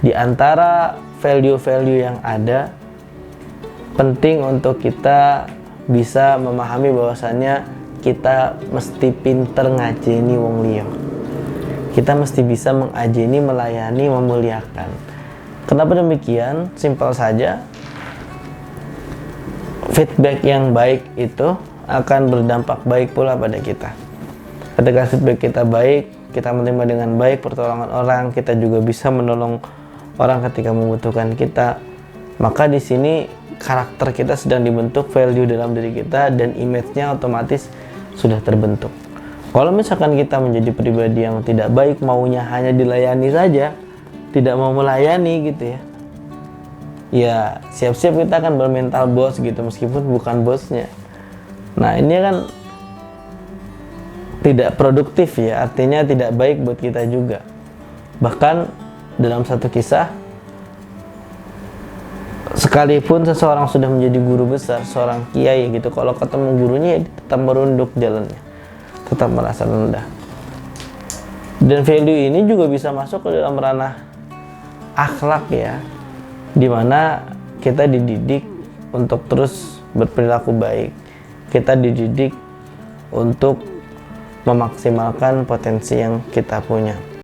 Di antara value-value yang ada, penting untuk kita bisa memahami bahwasannya kita mesti pinter ngajeni wong liya. Kita mesti bisa mengajeni, melayani, memuliakan. Kenapa demikian? Simpel saja. Feedback yang baik itu akan berdampak baik pula pada kita. Ketika feedback kita baik, kita menerima dengan baik pertolongan orang, kita juga bisa menolong orang ketika membutuhkan kita. Maka di sini karakter kita sedang dibentuk, value dalam diri kita, dan image-nya otomatis sudah terbentuk. Kalau misalkan kita menjadi pribadi yang tidak baik, maunya hanya dilayani saja, tidak mau melayani gitu ya siap-siap kita akan bermental bos gitu, meskipun bukan bosnya. Nah ini kan tidak produktif ya, artinya tidak baik buat kita juga. Bahkan dalam satu kisah, sekalipun seseorang sudah menjadi guru besar, seorang kiai gitu, kalau ketemu gurunya ya tetap merunduk jalannya, tetap merasa rendah. Dan value ini juga bisa masuk ke dalam ranah akhlak ya, dimana kita dididik untuk terus berperilaku baik, kita dididik untuk memaksimalkan potensi yang kita punya.